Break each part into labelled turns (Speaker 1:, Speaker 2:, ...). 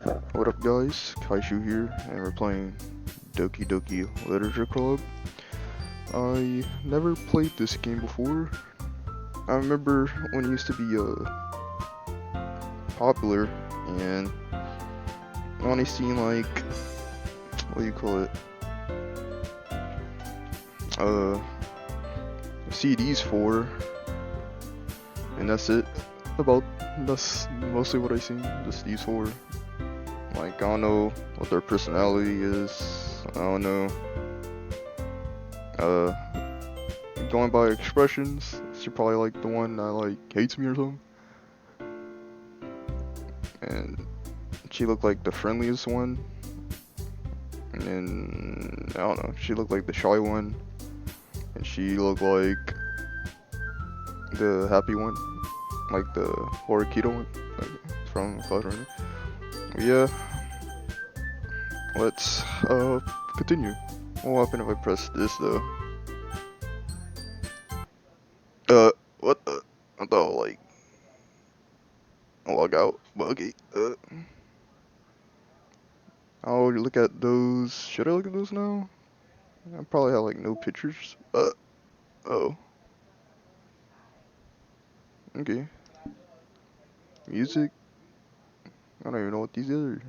Speaker 1: What up guys, Kaishu here, and we're playing Doki Doki Literature Club. I never played this game before. I remember when it used to be popular, and I only seen like, what do you call it, CDs for, and that's it. That's mostly what I seen, just these four. Like, I don't know what their personality is. I don't know. Going by expressions, she probably like the one that like hates me or something. And she looked like the friendliest one. And then, I don't know, she looked like the shy one. And she looked like the happy one. Like the Horikito one. Like, from Cloud Runner. Yeah. Let's continue. What will happen if I press this though? What the? I thought like log out. But okay. I'll look at those. Should I look at those now? I probably have like no pictures. Oh. Okay. Music. I don't even know what these are.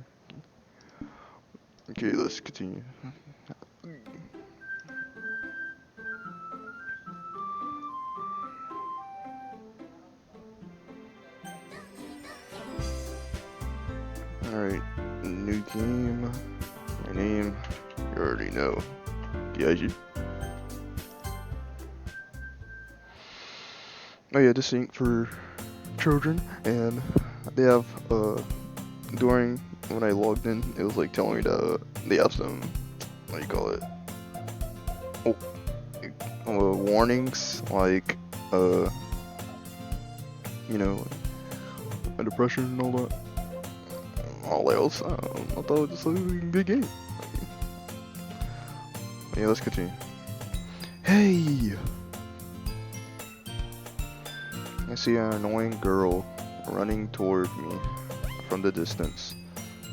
Speaker 1: Okay, let's continue. Alright, new game. My name, you already know. Kaishu. Oh yeah, this ain't for children, and they have, during when I logged in, it was like telling me that they have some, what do you call it? Warnings, like, you know, depression and all that. All else, I thought it was just a big game. Yeah, let's continue. Hey! I see an annoying girl running toward me from the distance,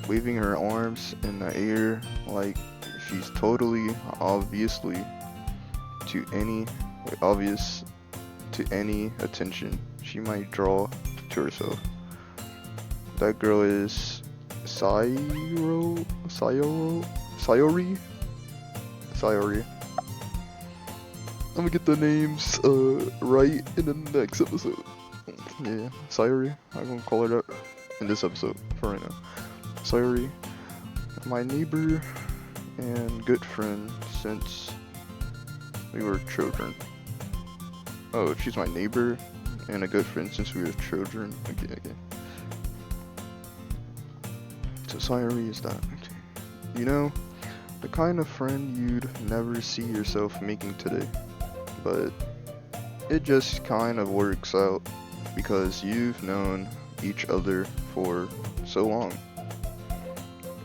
Speaker 1: waving her arms in the air like she's totally obviously obvious to any attention she might draw to herself. That girl is Sayori. I'm gonna get the names right in the next episode. Yeah, Sayori. I'm gonna call her that in this episode for right now. Sayori, my neighbor and good friend since we were children. Oh, she's my neighbor and a good friend since we were children. Okay. So Sayori is that. Okay. You know, the kind of friend you'd never see yourself making today. But it just kind of works out because you've known each other for so long.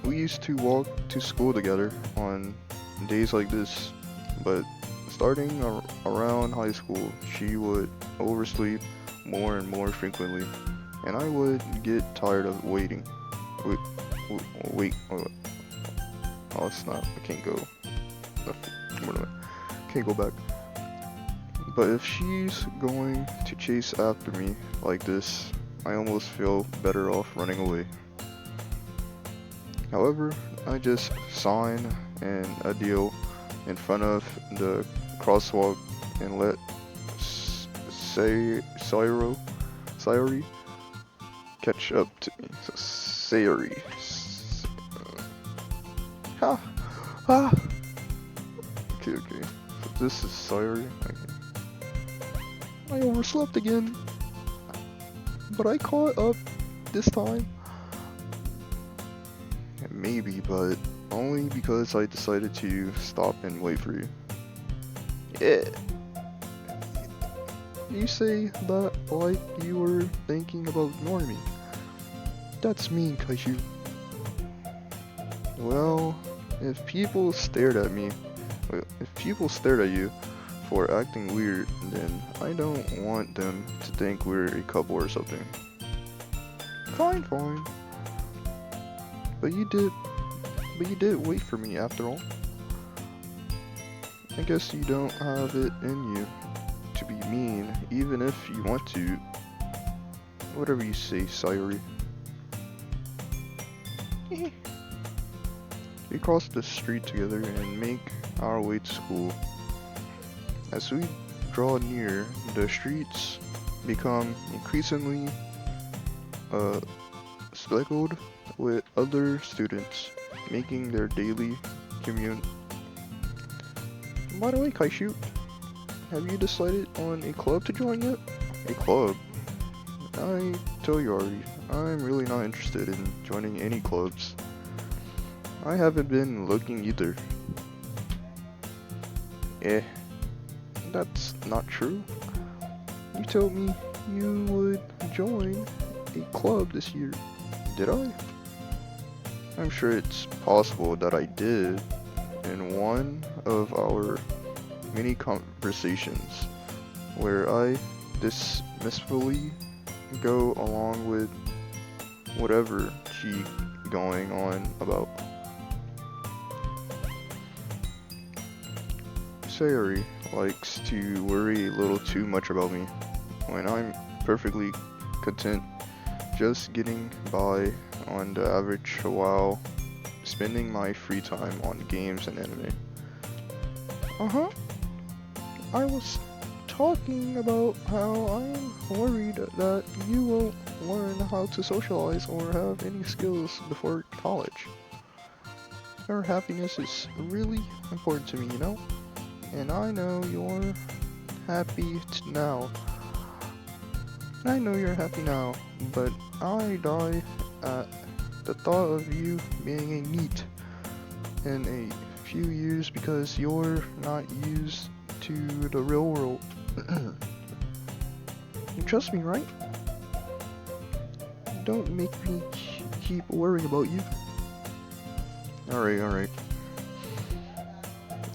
Speaker 1: We used to walk to school together on days like this, but starting around high school, she would oversleep more and more frequently, and I would get tired of waiting. Wait, oh snap, I can't go. Can't go back. But if she's going to chase after me like this, I almost feel better off running away. However, I just sign a deal in front of the crosswalk and let Sayori catch up to me. So Sayori. Okay. So this is Sayori. Okay. I overslept again, but I caught up this time. Maybe, but only because I decided to stop and wait for you. Yeah. You say that like you were thinking about ignoring me. That's mean, Kaishu. Well, if people stared at you for acting weird, then I don't want them to think we're a couple or something. Fine. But you did wait for me after all. I guess you don't have it in you to be mean, even if you want to. Whatever you say, Sayuri. We cross the street together and make our way to school. As we draw near, the streets become increasingly speckled with other students making their daily commute. By the way, Kaishu, have you decided on a club to join yet? A club? I told you already, I'm really not interested in joining any clubs. I haven't been looking either. That's not true. You told me you would join a club this year. Did I? I'm sure it's possible that I did in one of our many conversations where I dismissively go along with whatever she going on about. Sayuri likes to worry a little too much about me when I'm perfectly content just getting by on the average while spending my free time on games and anime. I was talking about how I'm worried that you won't learn how to socialize or have any skills before college. Your happiness is really important to me, you know? And I know you're happy now. I know you're happy now, but I die at the thought of you being a NEET in a few years because you're not used to the real world. You trust me, right? Don't make me keep worrying about you. Alright.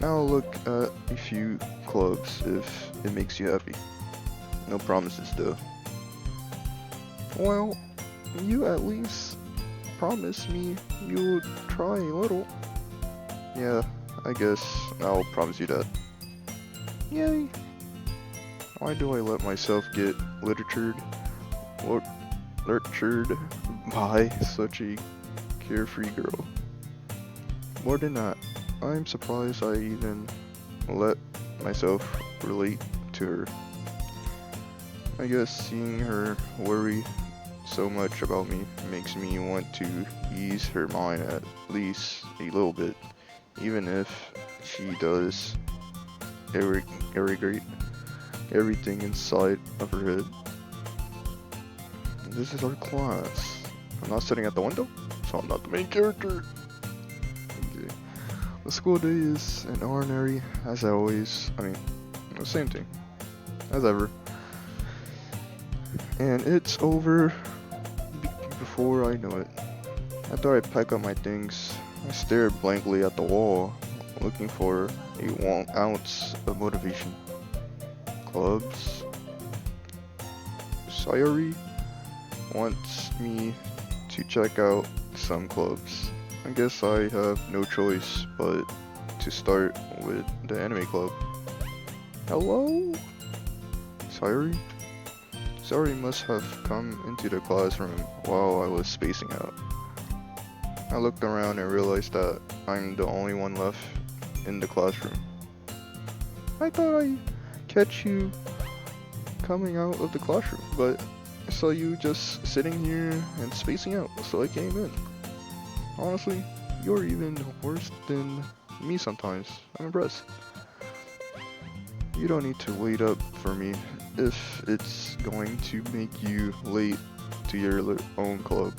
Speaker 1: Now I'll look at a few clubs if it makes you happy. No promises though. Well, you at least promised me you would try a little. Yeah, I guess I'll promise you that. Yay! Why do I let myself get literatured by such a carefree girl? More than that, I'm surprised I even let myself relate to her. I guess seeing her worry so much about me makes me want to ease her mind at least a little bit, even if she does irrigate everything inside of her head. This is our class. I'm not sitting at the window, so I'm not the main character. Okay. The school day is an ordinary, as always. The same thing as ever. And it's over before I know it. After I pack up my things, I stare blankly at the wall, looking for a 1 ounce of motivation. Clubs. Sayuri wants me to check out some clubs. I guess I have no choice but to start with the anime club. Hello? Sayuri? Sayuri must have come into the classroom while I was spacing out. I looked around and realized that I'm the only one left in the classroom. I thought I'd catch you coming out of the classroom, but I saw you just sitting here and spacing out, so I came in. Honestly, you're even worse than me sometimes. I'm impressed. You don't need to wait up for me if it's going to make you late to your own club.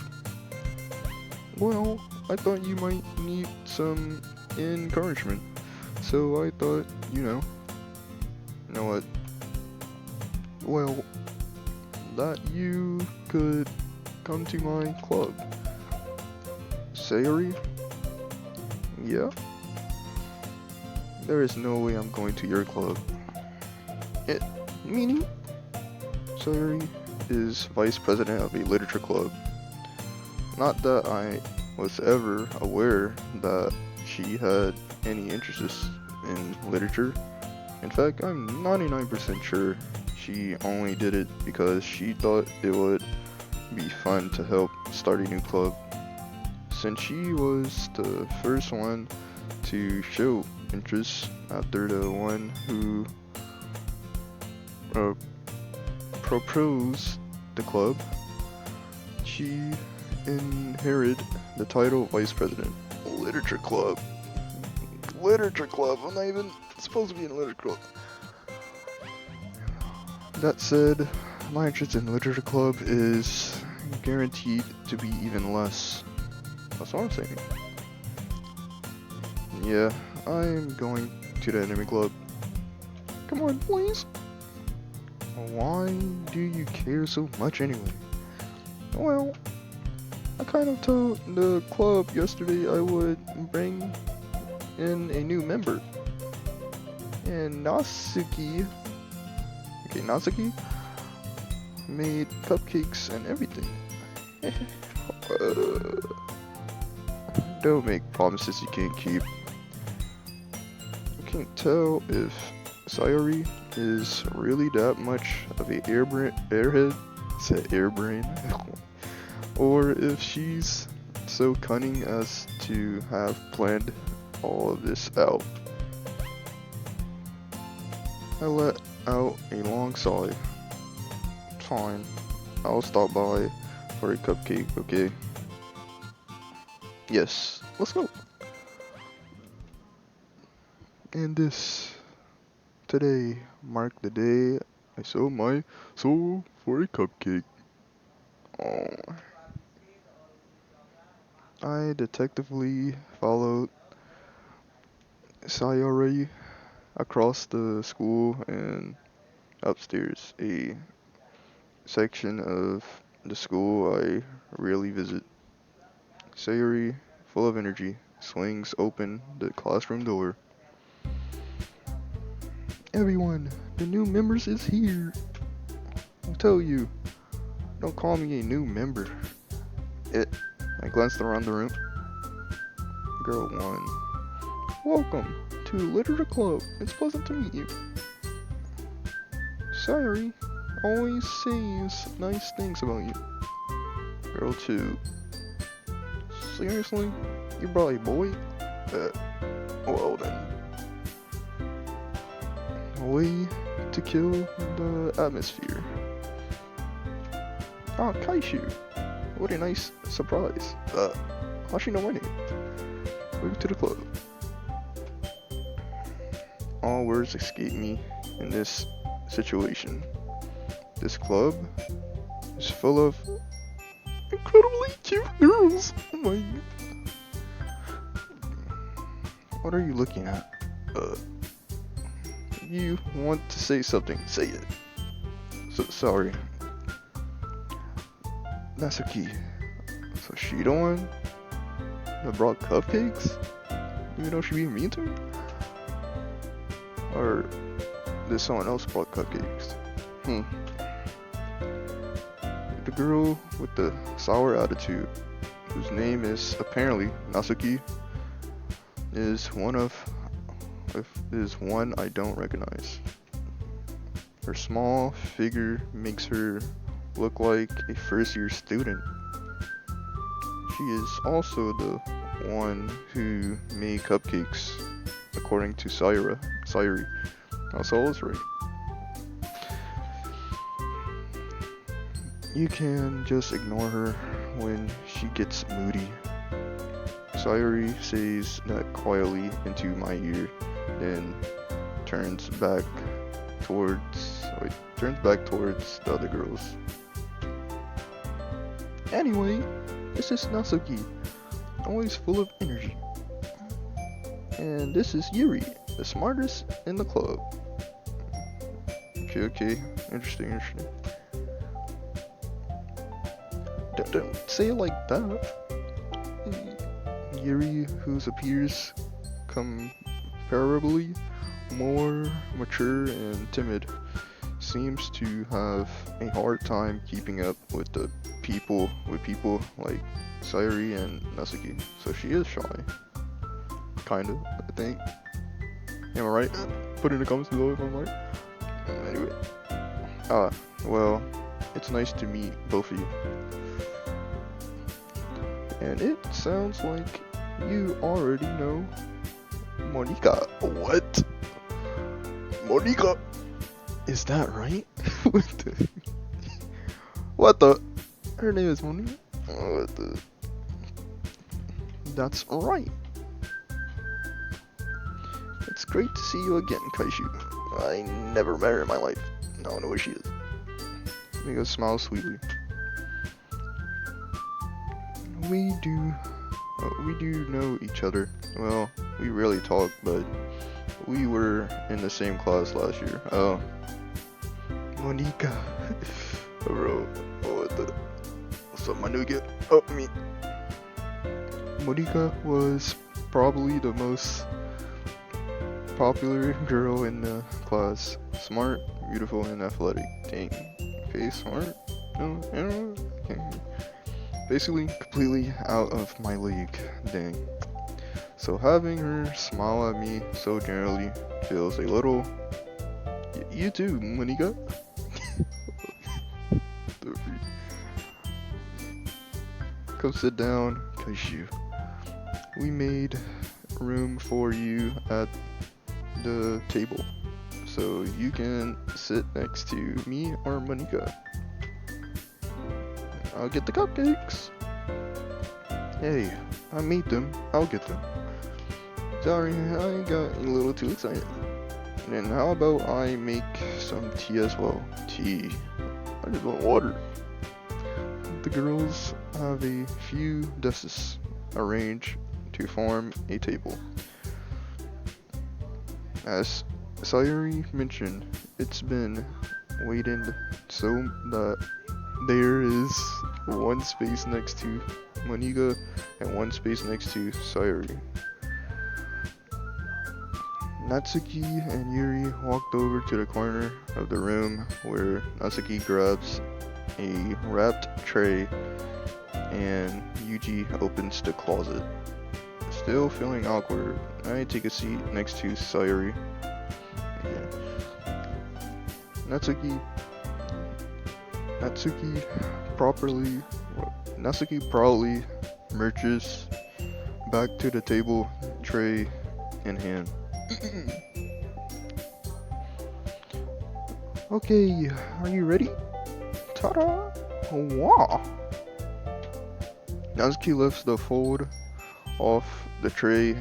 Speaker 1: Well, I thought you might need some encouragement, so I thought, you know what? Well, that you could come to my club. Sayuri? Yeah? There is no way I'm going to your club. Meaning? Sayuri is vice president of a literature club. Not that I was ever aware that she had any interests in literature. In fact, I'm 99% sure she only did it because she thought it would be fun to help start a new club, since she was the first one to show interest after the one who uh, proposed the club. She inherited the title vice president. Literature club. Literature club. I'm not even supposed to be in a literature club. That said, my interest in literature club is guaranteed to be even less. That's what I'm saying. Yeah, I'm going to the anime club. Come on, please. Why do you care so much anyway? Well, I kind of told the club yesterday I would bring in a new member. And Natsuki made cupcakes and everything. Don't make promises you can't keep. I can't tell if Sayori is really that much of a airhead, said airbrain, or if she's so cunning as to have planned all of this out. I let out a long sigh. Fine, I'll stop by for a cupcake, okay? Yes, let's go. And today marked the day I sold my soul for a cupcake. Oh. I detectively followed Sayori across the school and upstairs, a section of the school I rarely visit. Sayori, full of energy, swings open the classroom door. Everyone, the new members is here. I tell you, don't call me a new member. I glanced around the room. Girl 1. Welcome to Literature Club. It's pleasant to meet you. Sayori always says nice things about you. Girl 2. Seriously? You brought a boy? Well then. A way to kill the atmosphere. Ah, Kaishu. What a nice surprise. How'd she know my name? Move to the club. All words escape me in this situation. This club is full of incredibly cute girls. Oh my god. What are you looking at? You want to say something, say it. Sorry. Natsuki. So she the one that brought cupcakes? Even though she being mean to me? Or did someone else brought cupcakes? The girl with the sour attitude, whose name is apparently Natsuki, is one I don't recognize. Her small figure makes her look like a first-year student. She is also the one who made cupcakes, according to Sayori. That's all is right. You can just ignore her when she gets moody. Sayori says that quietly into my ear, then turns back towards the other girls. Anyway, this is Natsuki, always full of energy. And this is Yuri, the smartest in the club. Okay, interesting. Don't say it like that. Yuri, whose appears comparably more mature and timid, seems to have a hard time keeping up with people like Sayuri and Natsuki. So she is shy. Kinda, I think. Am I right? Put in the comments below if I'm right. Anyway. Well, it's nice to meet both of you. And it sounds like you already know Monika. What? Monika? Is that right? What the? Her name is Monika? What the? That's right. It's great to see you again, Kaishu. I never met her in my life. I don't know where she is. Mika smiles sweetly. We do know each other. Well, we rarely talk, but we were in the same class last year. Oh. Monika. Bro, what the? What's up, my nugget? Oh, me. Monika was probably the most popular girl in the class. Smart, beautiful, and athletic. Dang. Okay, smart. No, okay. Basically, completely out of my league. Dang. So having her smile at me so generally feels a little. You too, Monika. Come sit down, Kaishu. We made room for you at the table, so you can sit next to me or Monika. I'll get the cupcakes. Hey, I made them. I'll get them. Sorry, I got a little too excited. And how about I make some tea as well? Tea. I just want water. The girls have a few desks arranged to form a table. As Sayuri mentioned, it's been weighted so that there is one space next to Monika and one space next to Sayuri. Natsuki and Yuri walked over to the corner of the room where Natsuki grabs a wrapped tray and Yuji opens the closet. Still feeling awkward, I take a seat next to Sayuri. Yeah. Natsuki proudly marches back to the table, tray in hand. Okay, are you ready? Ta-da! Wow! Natsuki lifts the fold off the tray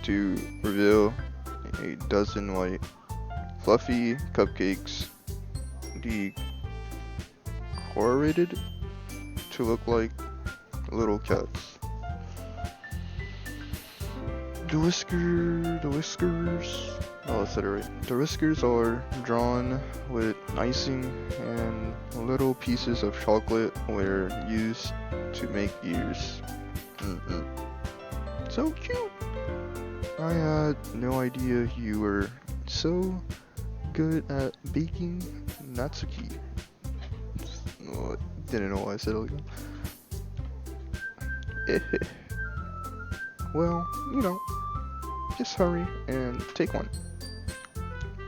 Speaker 1: to reveal a dozen white, fluffy cupcakes, decorated to look like little cats. The whiskers are drawn with icing and little pieces of chocolate were used to make ears. So cute! I had no idea you were so good at baking, Natsuki. Oh, didn't know why I said it like that. Well, you know, just hurry and take one.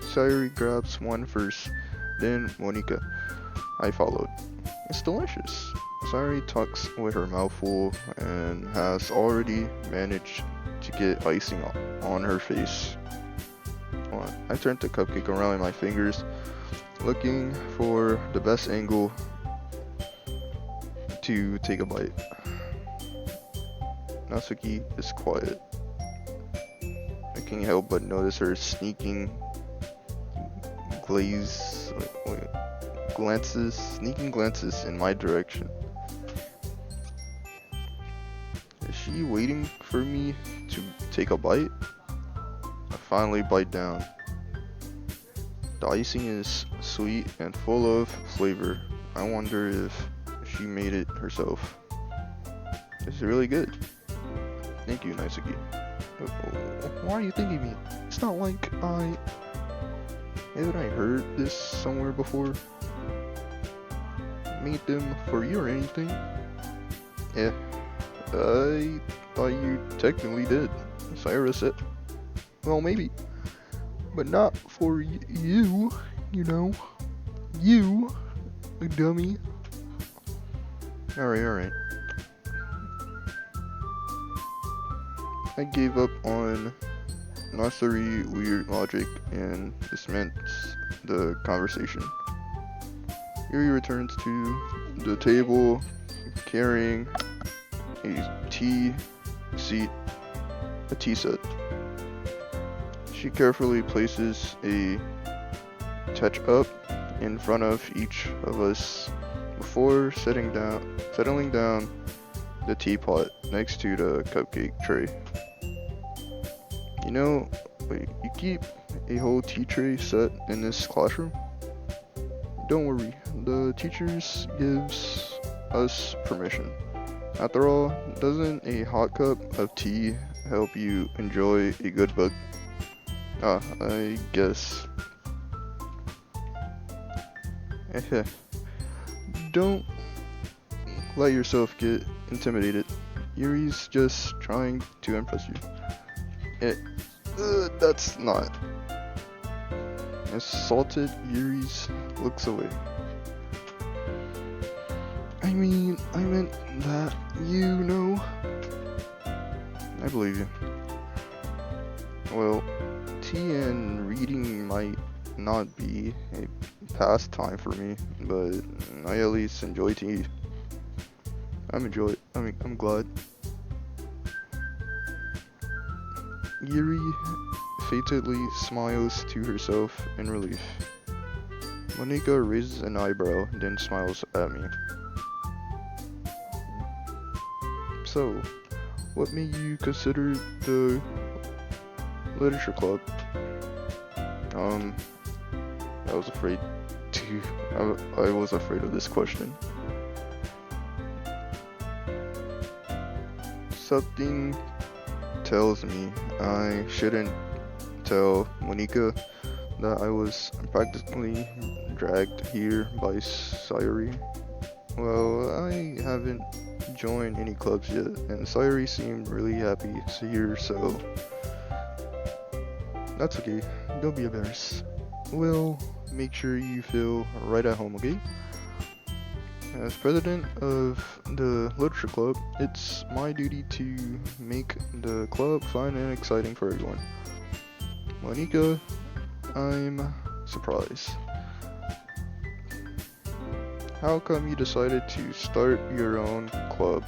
Speaker 1: Sayuri grabs one first, then Monika. I followed. It's delicious. Sayuri talks with her mouth full and has already managed to get icing on her face. I turned the cupcake around in my fingers, looking for the best angle to take a bite. Natsuki is quiet. I can't help but notice her sneaking glances in my direction. Is she waiting for me to take a bite? I finally bite down. The icing is sweet and full of flavor. I wonder if she made it herself. It's really good. Thank you, Natsuki. Why are you thanking me? It's not like haven't I heard this somewhere before? Made them for you or anything? Yeah, I thought you technically did. Cyrus said, well, maybe, but not for you, you know. You, dummy. Alright. I gave up on unnecessary weird logic and dismissed the conversation. Yuri returns to the table carrying a tea set. She carefully places a touch up in front of each of us before settling down the teapot next to the cupcake tray. You know, wait, you keep a whole tea tray set in this classroom? Don't worry, the teachers gives us permission. After all, doesn't a hot cup of tea help you enjoy a good book? I guess. Don't let yourself get intimidated. Yuri's just trying to impress you. That's not. Assaulted, Yuri's looks away. I meant that, you know. I believe you. Well, tea and reading might not be a pastime for me, but I at least enjoy tea. I'm glad. Yuri fatally smiles to herself in relief. Monica raises an eyebrow, then smiles at me. So, what made you consider the literature club? I was afraid of this question. Something tells me I shouldn't tell Monica that I was practically dragged here by Sayuri. Well, I haven't joined any clubs yet, and Sayuri seemed really happy here, so that's okay. Don't be embarrassed. We'll make sure you feel right at home, okay? As president of the literature club, it's my duty to make the club fun and exciting for everyone. Monica, I'm surprised. How come you decided to start your own club?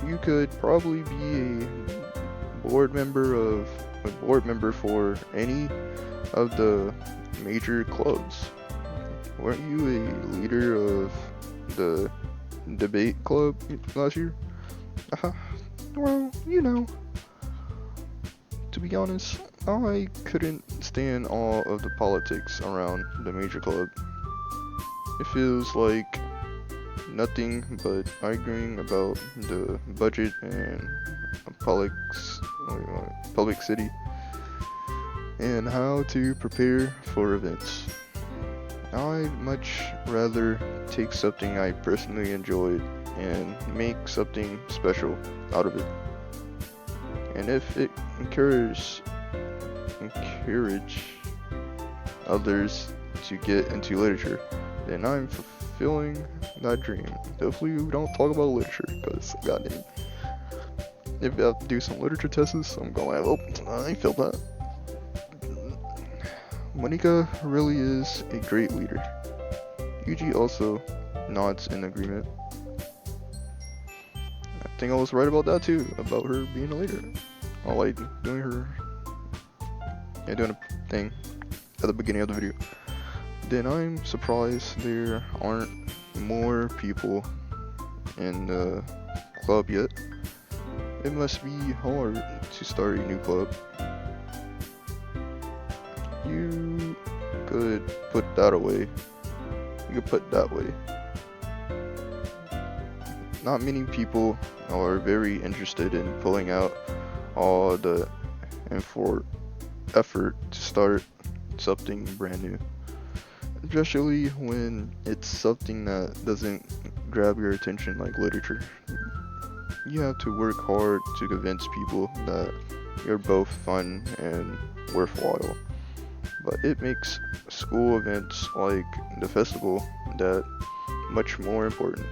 Speaker 1: You could probably be a board member for any of the major clubs. Weren't you a leader of the debate club last year? Well, you know. To be honest, I couldn't stand all of the politics around the major club. It feels like nothing but arguing about the budget and public city and how to prepare for events. I'd much rather take something I personally enjoyed and make something special out of it. And if it encourage others to get into literature, then I'm fulfilling that dream. Hopefully we don't talk about literature, because goddamn, if I have to do some literature tests, I'm going like, oh, I feel that. Monica really is a great leader. Yuji also nods in agreement. I think I was right about that too, about her being a leader. I like doing a thing at the beginning of the video. Then I'm surprised there aren't more people in the club yet. It must be hard to start a new club. You could put that away. You could put that way. Not many people are very interested in pulling out all the effort to start something brand new. Especially when it's something that doesn't grab your attention like literature. You have to work hard to convince people that you're both fun and worthwhile. But it makes school events like the festival that much more important.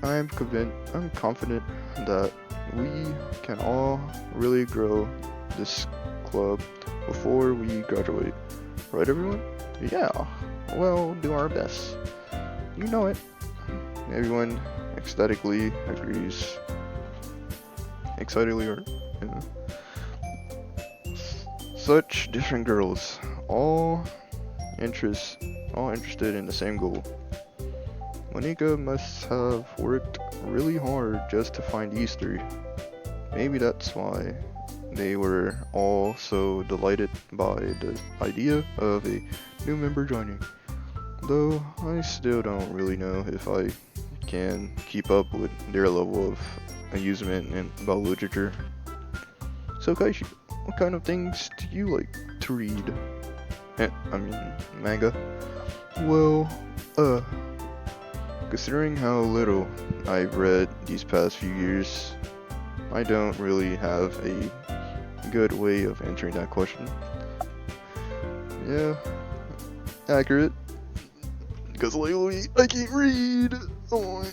Speaker 1: I'm confident that we can all really grow this club before we graduate. Right, everyone? Yeah, we'll do our best. You know it. Everyone ecstatically agrees. Excitedly, or you know. Such different girls, all interested in the same goal. Monica must have worked really hard just to find Easter. Maybe that's why they were all so delighted by the idea of a new member joining. Though I still don't really know if I can keep up with their level of amusement and about literature. So Kaishu, what kind of things do you like to read? Manga. Well, considering how little I've read these past few years, I don't really have a good way of answering that question. Yeah, accurate. Because lately I can't read. Oh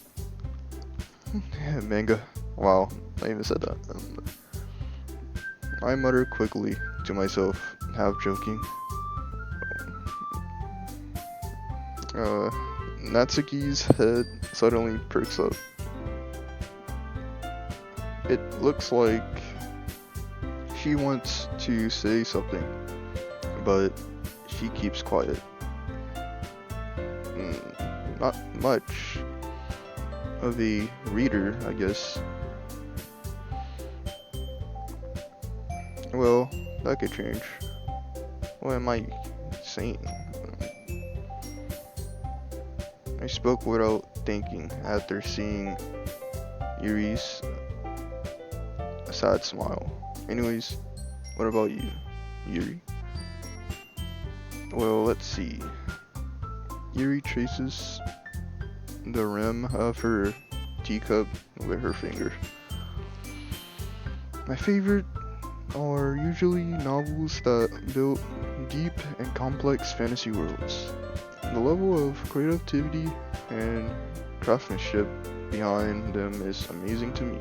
Speaker 1: my. Manga. Wow, I even said that. I mutter quickly to myself, half joking. Natsuki's head suddenly perks up. It looks like she wants to say something, but she keeps quiet. Not much of a reader, I guess. Well, that could change. What am I saying? I spoke without thinking after seeing Yuri's sad smile. Anyways, what about you, Yuri? Well, let's see. Yuri traces the rim of her teacup with her finger. My favorite are usually novels that build deep and complex fantasy worlds. The level of creativity and craftsmanship behind them is amazing to me,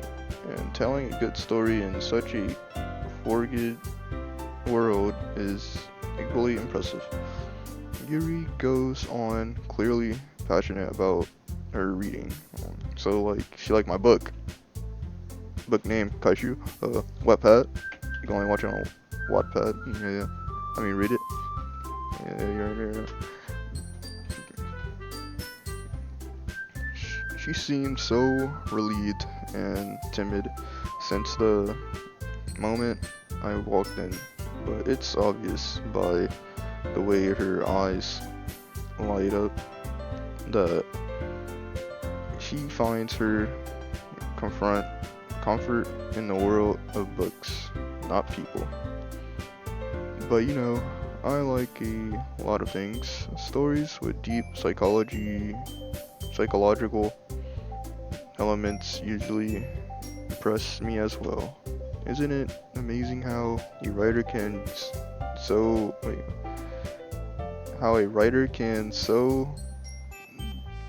Speaker 1: and telling a good story in such a forged world is equally impressive. Yuri goes on, clearly passionate about her reading. So she liked my book. Book name, Kaishu, wattpad. You can only watch it on wattpad. Yeah. Read it. Yeah. She seemed so relieved and timid since the moment I walked in, but it's obvious by the way her eyes light up that she finds her comfort in the world of books, not people. But I like a lot of things. Stories with deep psychological elements usually impress me as well. Isn't it amazing how a writer can so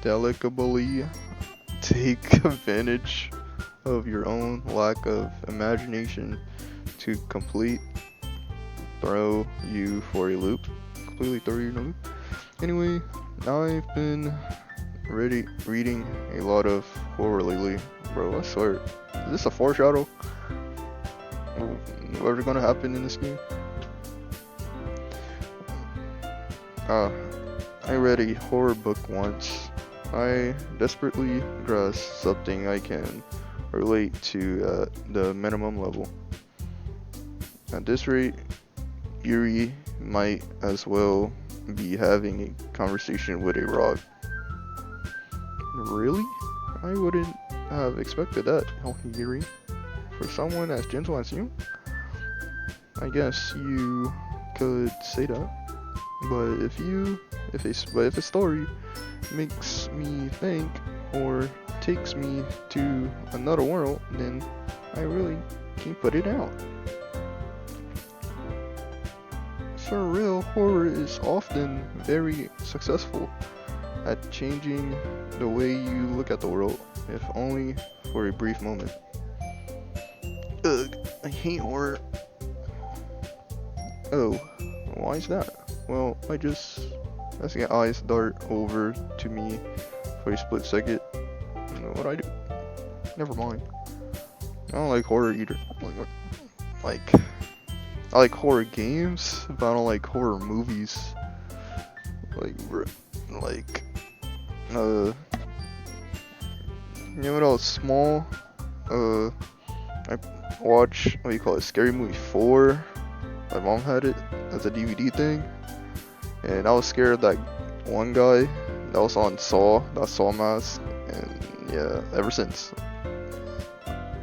Speaker 1: delicately take advantage of your own lack of imagination to completely throw you for a loop. Anyway, I've been reading a lot of horror lately. Bro, I swear, is this a foreshadow? What's gonna happen in this game? I read a horror book once. I desperately grasped something I can relate to at the minimum level. At this rate, Yuri might as well be having a conversation with a rock. Really? I wouldn't have expected that, Yuri. For someone as gentle as you? I guess you could say that. But if a story makes me think or takes me to another world, then I really can't put it out. For real, horror is often very successful at changing the way you look at the world, if only for a brief moment. Ugh, I hate horror. Oh, why is that? Well, I see eyes dart over to me for a split second. You know what I do? Never mind. I don't like horror either. Like, I like horror games, but I don't like horror movies. You know, when I was small, I watched, Scary Movie 4. My mom had it as a DVD thing, and I was scared of that one guy that was on Saw, that Saw mask, and yeah, ever since,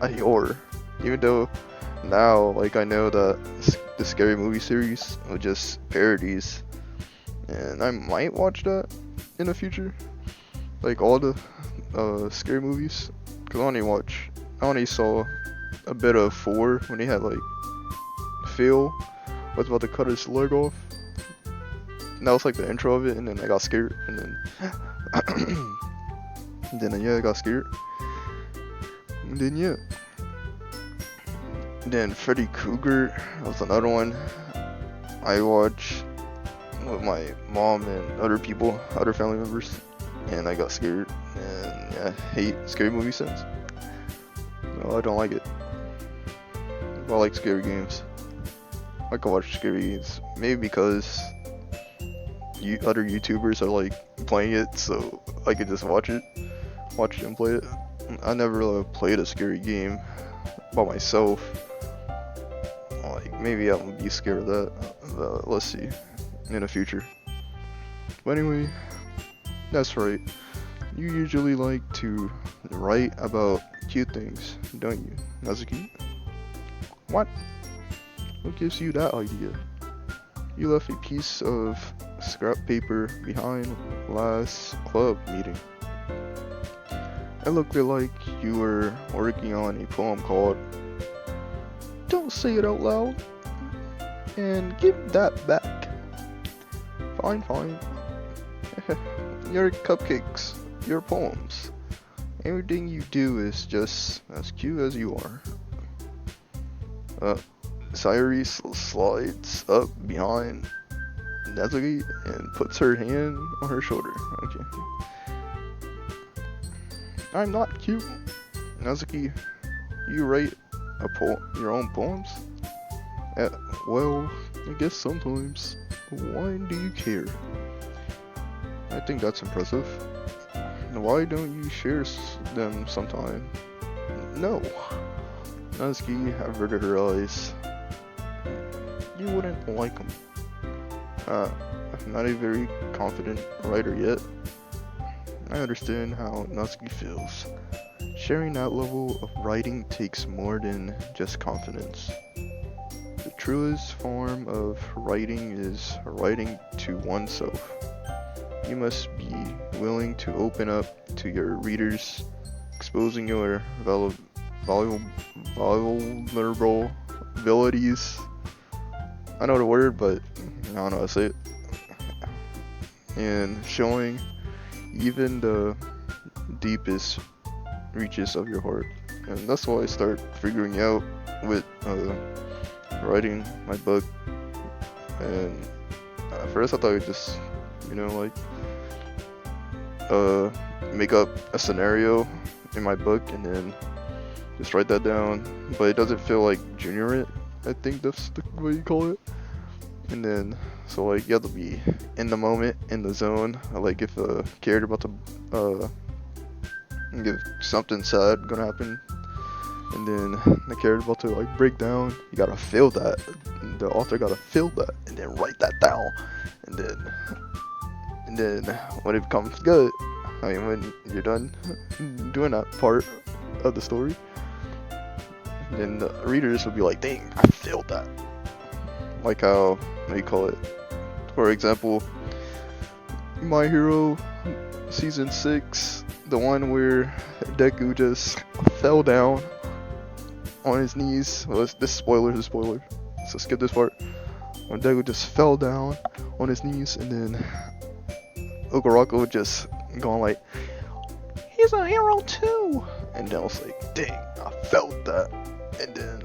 Speaker 1: I hate horror. Even though now, like, I know that the Scary Movie series are just parodies, and I might watch that in the future, like all the scary movies, because I only saw a bit of 4 when he had, like, Phil was about to cut his leg off. And that was like the intro of it, and then I got scared, and then I got scared, and then then Freddy Krueger was another one I watched with my mom and other family members, and I got scared, and I hate scary movies since. No, I don't like it. But I like scary games. I can watch scary games, maybe because other YouTubers are like playing it, so I could just watch them play it. I never really played a scary game by myself. Like, maybe I would be scared of that. Let's see in the future. But anyway, that's right. You usually like to write about cute things, don't you, Nazuki? What? What gives you that idea? You left a piece of scrap paper behind last club meeting. It looked like you were working on a poem called "Don't Say It Out Loud" and give that back. Fine. Your cupcakes, your poems. Everything you do is just as cute as you are. Sayuri slides up behind Nazuki and puts her hand on her shoulder. Okay. I'm not cute. Nazuki, you write your own poems? Well, I guess sometimes. Why do you care? I think that's impressive. Why don't you share them sometime? No. Nazuki averted her eyes. You wouldn't like them. I'm not a very confident writer yet. I understand how Nazuki feels. Sharing that level of writing takes more than just confidence. The truest form of writing is writing to oneself. You must be willing to open up to your readers, exposing your vulnerable abilities. I know the word, but I don't know how to say it. And showing even the deepest reaches of your heart. And that's why I start figuring out with writing my book. And at first I thought I would just, make up a scenario in my book and then just write that down. But it doesn't feel like junior it. I think that's the way you call it. And then, so like, you have to be in the moment, in the zone. Like, if a character about to get something sad gonna happen, and then the character about to like break down, you gotta feel that. The author gotta feel that, and then write that down. And then when it becomes good, when you're done doing that part of the story, then the readers will be like, dang, I feel that. Like how, for example, my hero Season 6, the one where Deku just fell down on his knees. Well, this spoiler is a spoiler, so skip this part. When Deku just fell down on his knees, and then Okarako just going like, he's a hero too. And then I was like, dang, I felt that. And then,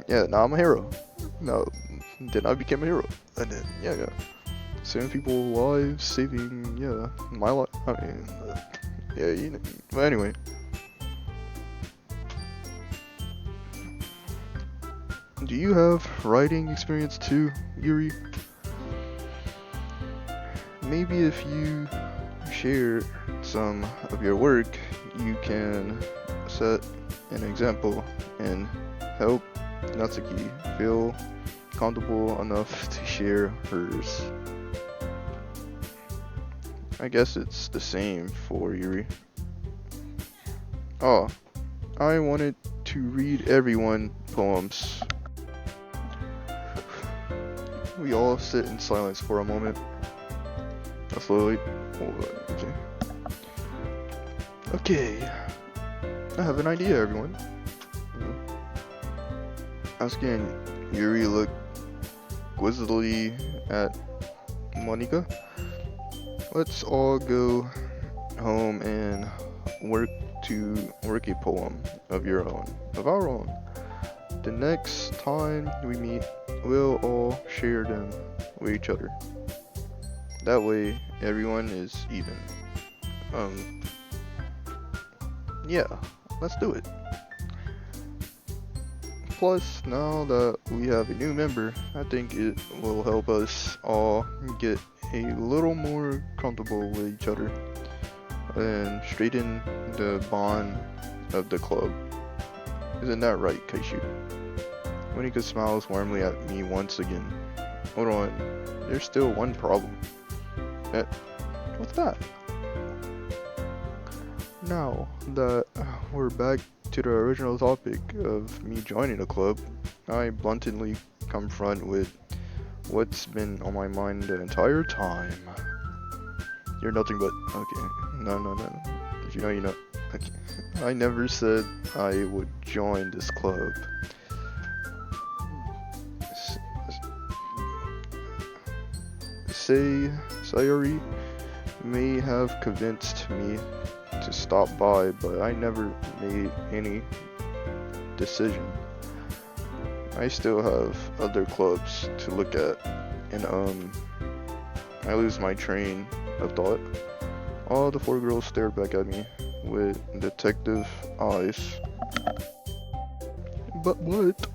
Speaker 1: yeah, now I'm a hero. No, then I became a hero. And then, yeah. Saving people's lives, saving, yeah, my life. I mean, yeah, you know. But anyway. Do you have writing experience too, Yuri? Maybe if you share some of your work, you can set an example and help Natsuki feel comfortable enough to share hers. I guess it's the same for Yuri. Oh, I wanted to read everyone poems. We all sit in silence for a moment. I slowly. Okay. Okay. I have an idea, everyone. Asking Yuri look quizzically at Monika. Let's all go home and work a poem of our own. The next time we meet, we'll all share them with each other. That way, everyone is even. Yeah, let's do it. Plus, now that we have a new member, I think it will help us all get a little more comfortable with each other and straighten the bond of the club. Isn't that right, Kaishu? Monika smiles warmly at me once again. Hold on, there's still one problem. What's that? Now that we're back to the original topic of me joining the club, I bluntly confront with what's been on my mind the entire time. You're nothing but... Okay, no. If you know, you know. Okay. I never said I would join this club. Sayori may have convinced me to stop by, but I never made any decision. I still have other clubs to look at, and I lose my train of thought. All the 4 girls stared back at me with detective eyes. But what?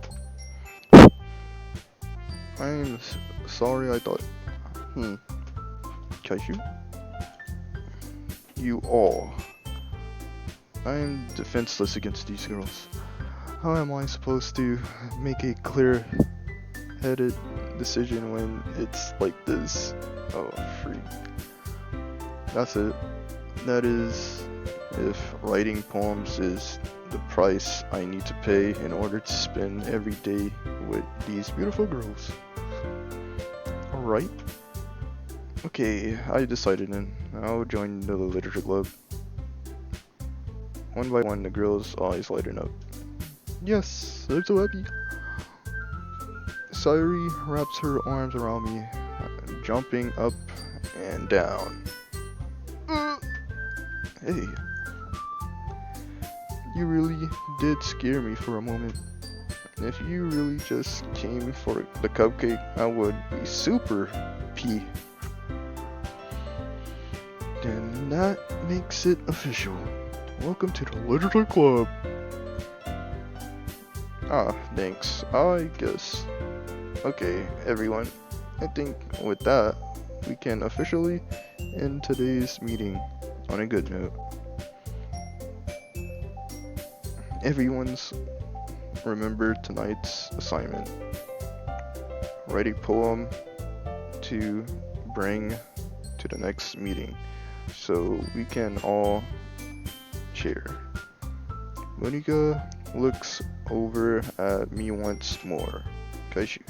Speaker 1: I'm sorry, I thought. Kaishu? You all. I am defenseless against these girls. How am I supposed to make a clear-headed decision when it's like this? Oh, freak. That's it. That is, if writing poems is the price I need to pay in order to spend every day with these beautiful girls. Alright. Okay, I decided then. I'll join the literature club. One by one, the girls' eyes lighten up. Yes, I'm so happy. Sayori wraps her arms around me, jumping up and down. Hey, you really did scare me for a moment. If you really just came for the cupcake, I would be super P. Then that makes it official. Welcome to the Literature Club. Ah, thanks. I guess. Okay, everyone. I think with that, we can officially end today's meeting on a good note. Everyone's remember tonight's assignment. Write a poem to bring to the next meeting so we can all share. Monika looks over at me once more. Kaishu,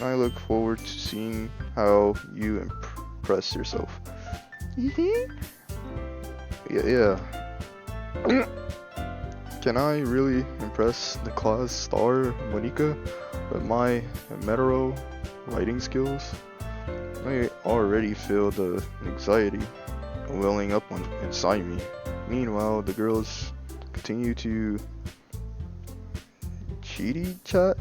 Speaker 1: I look forward to seeing how you impress yourself. Yeah. Can I really impress the class star Monica with my metro writing skills? I already feel the anxiety welling up inside me. Meanwhile, the girls continue to chitty chat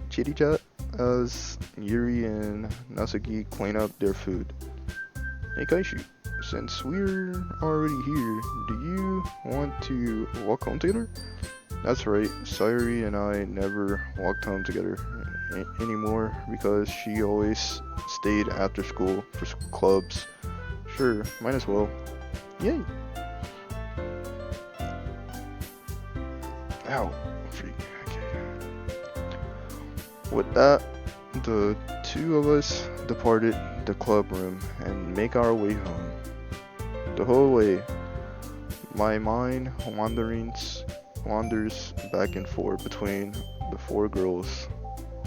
Speaker 1: as Yuri and Nasuki clean up their food. Hey Kaishu, since we're already here, do you want to walk home together? That's right, Sayuri and I never walked home together anymore because she always stayed after school for clubs. Sure, might as well. Yay! Ow, freak. Okay. With that, the two of us departed the club room and make our way home. The whole way, my mind wanders back and forth between the four girls.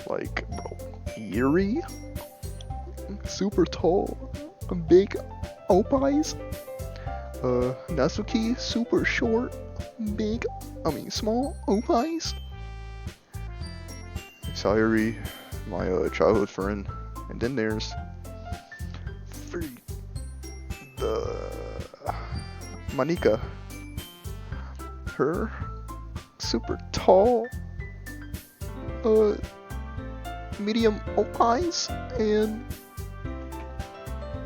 Speaker 1: Like, bro, Yuri, super tall, big eyes. Nasuki, super short, small eyes. Sayuri, my childhood friend, and then there's the Monica. Her super tall, medium eyes, and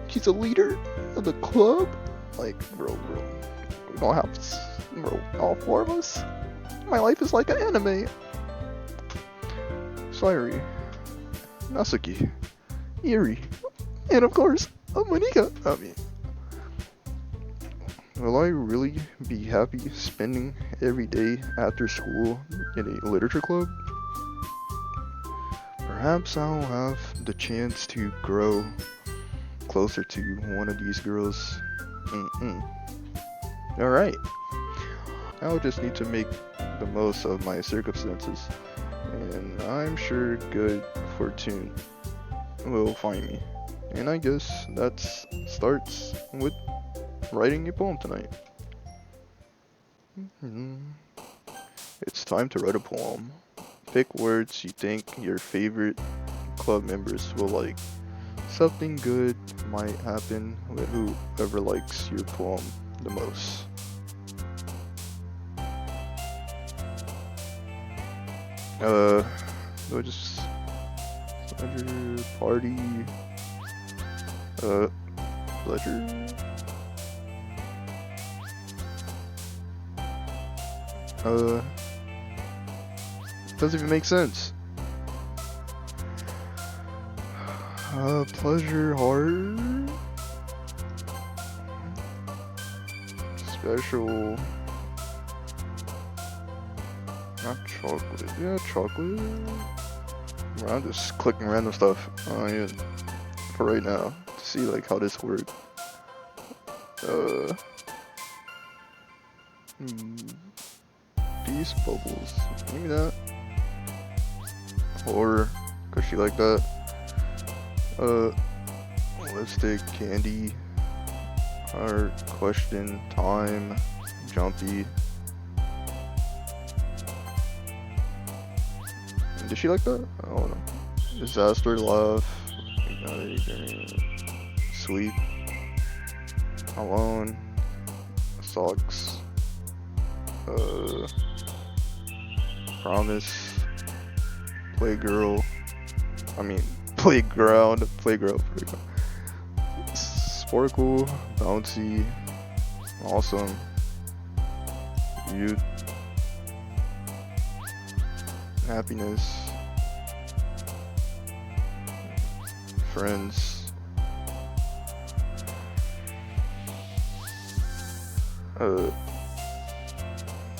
Speaker 1: she's a leader of the club. Like, bro, we don't have, all four of us. My life is like an anime. Sayuri, Nasuki, Yuri, and of course, Monica. Will I really be happy spending every day after school in a literature club? Perhaps I'll have the chance to grow closer to one of these girls. Alright. I'll just need to make the most of my circumstances. And I'm sure good fortune will find me. And I guess that starts with writing a poem tonight. It's time to write a poem. Pick words you think your favorite club members will like. Something good might happen with whoever likes your poem the most. Do I just pleasure party? Pleasure? Doesn't even make sense. Pleasure heart. Special. Not chocolate. Yeah, chocolate. I'm just clicking random stuff for right now to see like how this works. Peace bubbles. Maybe that. Or cause she like that. Lipstick, candy, heart, question, time, jumpy. Did she like that? I don't know. Disaster, love, sweet, alone, socks, promise, playground, sparkle, bouncy, awesome, youth, happiness, friends, none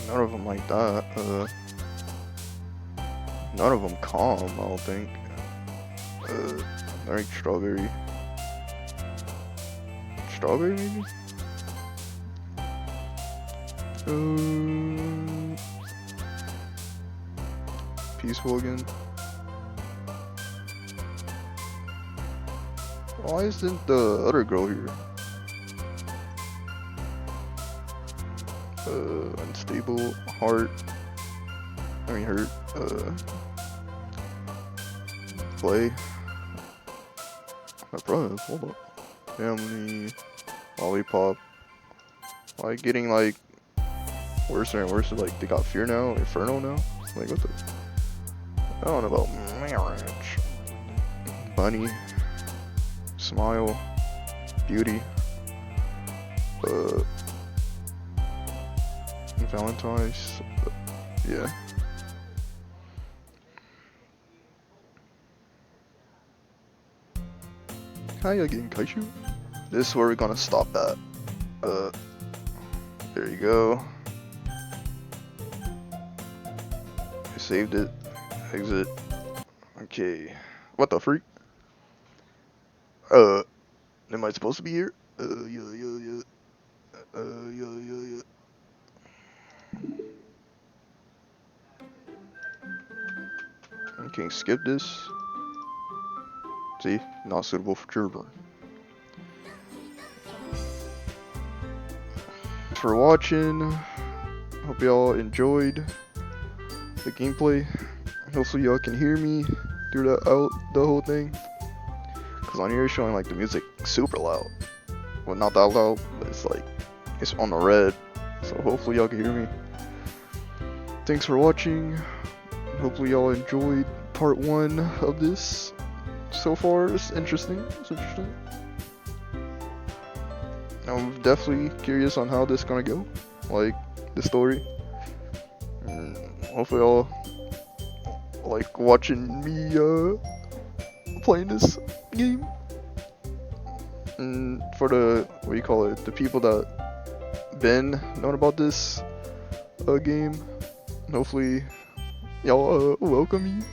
Speaker 1: of them like that, none of them calm, I don't think. I like strawberry. Strawberry maybe? Peaceful again. Why isn't the other girl here? unstable, hurt, play, my brothers, hold up, family, lollipop, like getting like worse and worse, like they got fear now, inferno now, like what the, I don't know about marriage, bunny, smile, beauty, Valentine's, yeah. Hi again, Kaishu. This is where we're gonna stop at. There you go. I saved it. Exit. Okay. What the freak? Am I supposed to be here? Yeah. Yeah. Okay, skip this. See? Not suitable for children. Thanks for watching. Hope y'all enjoyed the gameplay. Hopefully y'all can hear me through the whole thing. Cause on here it's showing like the music super loud. Well, not that loud, but it's like, it's on the red. So hopefully y'all can hear me. Thanks for watching. Hopefully y'all enjoyed part 1 of this. So far, it's interesting. I'm definitely curious on how this is gonna go. Like, the story. And hopefully y'all like watching me playing this game. And for the, what do you call it, the people that been knowing about this game, hopefully y'all welcome me,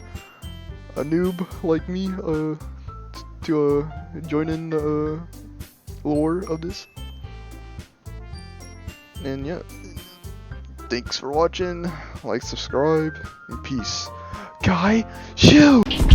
Speaker 1: a noob like me, to join in the lore of this. And yeah, thanks for watching, like, subscribe, and peace. Kaishu!